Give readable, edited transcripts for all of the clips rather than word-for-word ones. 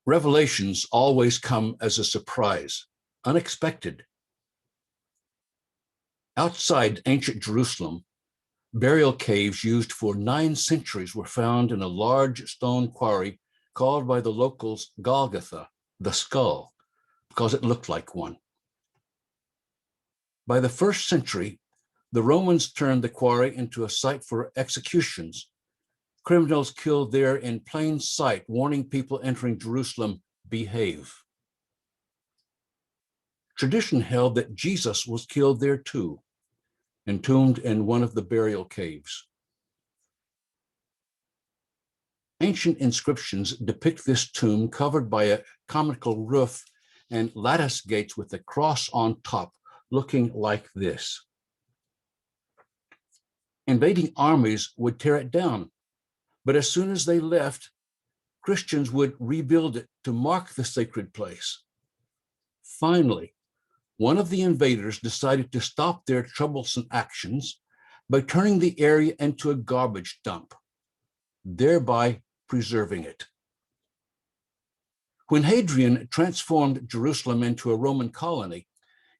Revelations always come as a surprise, unexpected. Outside ancient Jerusalem, burial caves used for 9 centuries were found in a large stone quarry called by the locals Golgotha, the skull, because it looked like one. By the 1st century, the Romans turned the quarry into a site for executions. Criminals killed there in plain sight, warning people entering Jerusalem, behave. Tradition held that Jesus was killed there too, entombed in one of the burial caves. Ancient inscriptions depict this tomb covered by a conical roof and lattice gates with a cross on top, looking like this. Invading armies would tear it down, but as soon as they left, Christians would rebuild it to mark the sacred place. Finally, one of the invaders decided to stop their troublesome actions by turning the area into a garbage dump, thereby preserving it. When Hadrian transformed Jerusalem into a Roman colony,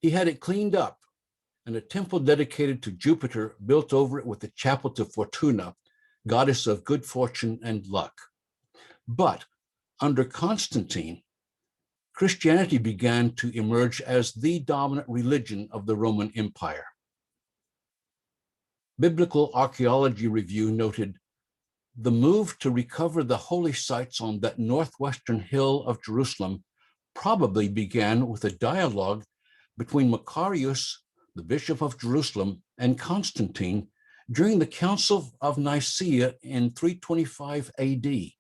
he had it cleaned up and a temple dedicated to Jupiter built over it with a chapel to Fortuna, goddess of good fortune and luck. But under Constantine, Christianity began to emerge as the dominant religion of the Roman Empire. Biblical Archaeology Review noted, the move to recover the holy sites on that northwestern hill of Jerusalem probably began with a dialogue between Macarius, the Bishop of Jerusalem, and Constantine during the Council of Nicaea in 325 AD.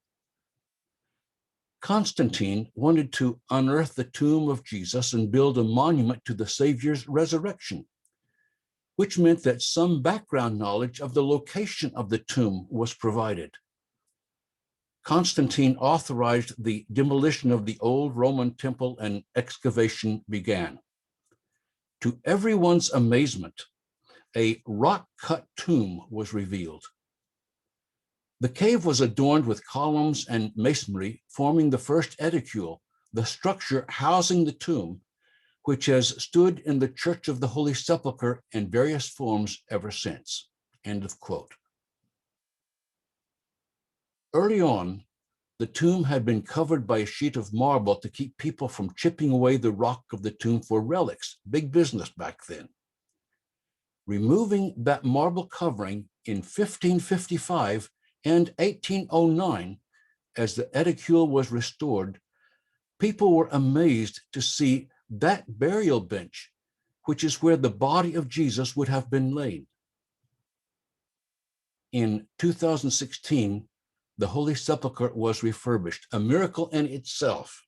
Constantine wanted to unearth the tomb of Jesus and build a monument to the Savior's resurrection, which meant that some background knowledge of the location of the tomb was provided. Constantine authorized the demolition of the old Roman temple and excavation began. To everyone's amazement, a rock-cut tomb was revealed. The cave was adorned with columns and masonry, forming the first edicule, the structure housing the tomb, which has stood in the Church of the Holy Sepulchre in various forms ever since. End of quote. Early on, the tomb had been covered by a sheet of marble to keep people from chipping away the rock of the tomb for relics, big business back then. Removing that marble covering in 1555 and 1809, as the edicule was restored, people were amazed to see that burial bench, which is where the body of Jesus would have been laid. In 2016, the Holy Sepulchre was refurbished, a miracle in itself,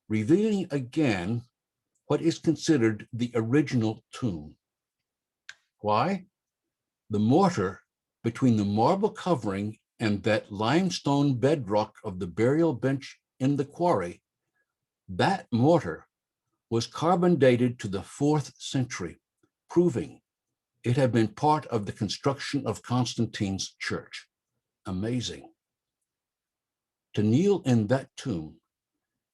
revealing again what is considered the original tomb. Why? The mortar between the marble covering and that limestone bedrock of the burial bench in the quarry, that mortar was carbon dated to the 4th century, proving it had been part of the construction of Constantine's church. Amazing. To kneel in that tomb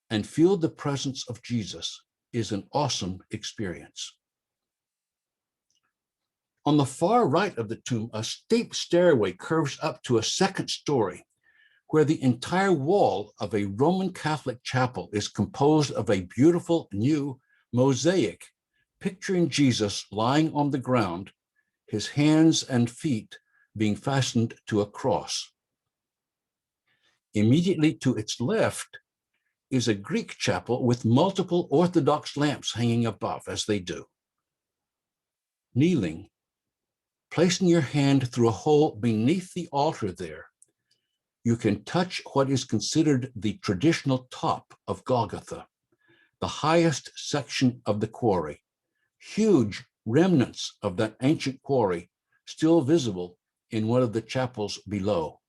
and feel the presence of Jesus is an awesome experience. On the far right of the tomb, a steep stairway curves up to a 2nd story, where the entire wall of a Roman Catholic chapel is composed of a beautiful new mosaic picturing Jesus lying on the ground, his hands and feet being fastened to a cross. Immediately to its left is a Greek chapel with multiple Orthodox lamps hanging above, as they do. Kneeling, placing your hand through a hole beneath the altar there, you can touch what is considered the traditional top of Golgotha, the highest section of the quarry. Huge remnants of that ancient quarry still visible in one of the chapels below.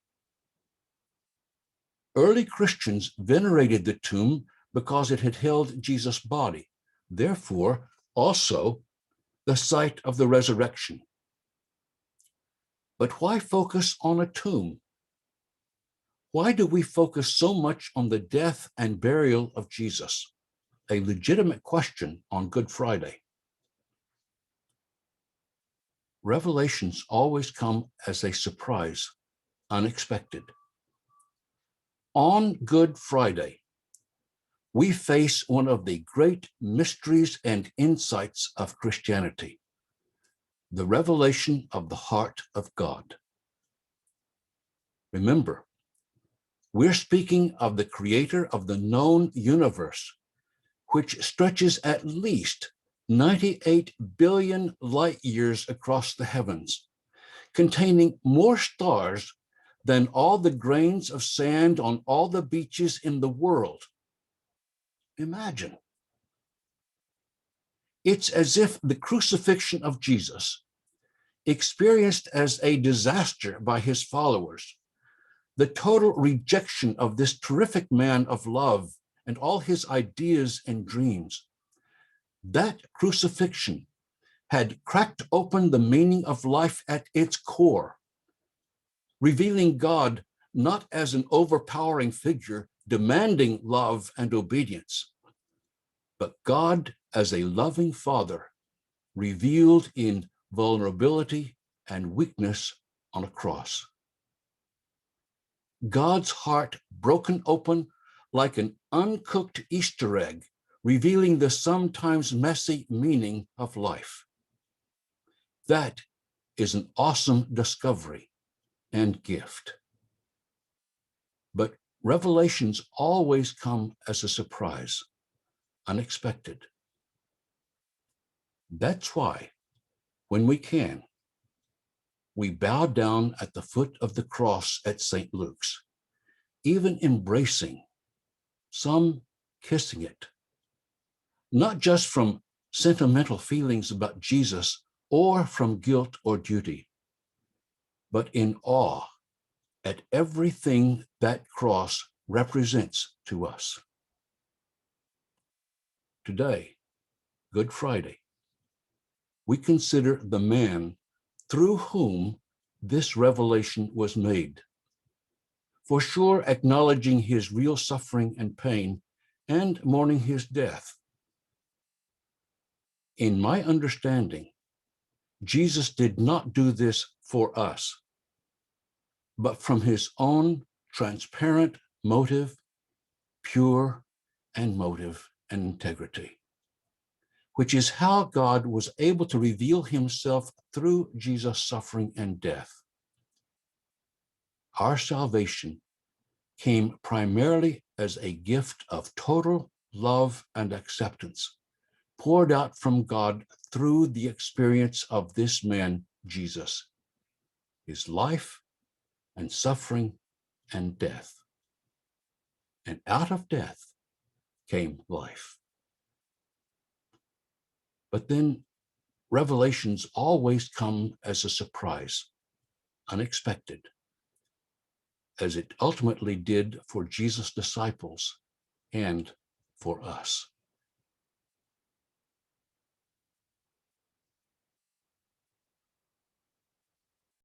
Early Christians venerated the tomb because it had held Jesus' body, therefore also the site of the resurrection. But why focus on a tomb? Why do we focus so much on the death and burial of Jesus? A legitimate question on Good Friday. Revelations always come as a surprise, unexpected. On Good Friday, we face one of the great mysteries and insights of Christianity, the revelation of the heart of God. Remember, we're speaking of the creator of the known universe, which stretches at least 98 billion light years across the heavens, containing more stars than all the grains of sand on all the beaches in the world. Imagine. It's as if the crucifixion of Jesus, experienced as a disaster by his followers, the total rejection of this terrific man of love and all his ideas and dreams, that crucifixion had cracked open the meaning of life at its core, revealing God not as an overpowering figure demanding love and obedience, but God as a loving Father revealed in vulnerability and weakness on a cross. God's heart broken open like an uncooked Easter egg, revealing the sometimes messy meaning of life. That is an awesome discovery and gift. But revelations always come as a surprise, unexpected. That's why, when we can, we bow down at the foot of the cross at St. Luke's, even embracing, some kissing it, not just from sentimental feelings about Jesus or from guilt or duty, but in awe at everything that cross represents to us. Today, Good Friday, we consider the man through whom this revelation was made, for sure acknowledging his real suffering and pain and mourning his death. In my understanding, Jesus did not do this for us, but from his own transparent motive, pure and motive and integrity, which is how God was able to reveal himself through Jesus' suffering and death. Our salvation came primarily as a gift of total love and acceptance, poured out from God through the experience of this man, Jesus, his life and suffering and death. And out of death came life. But then revelations always come as a surprise, unexpected, as it ultimately did for Jesus' disciples and for us.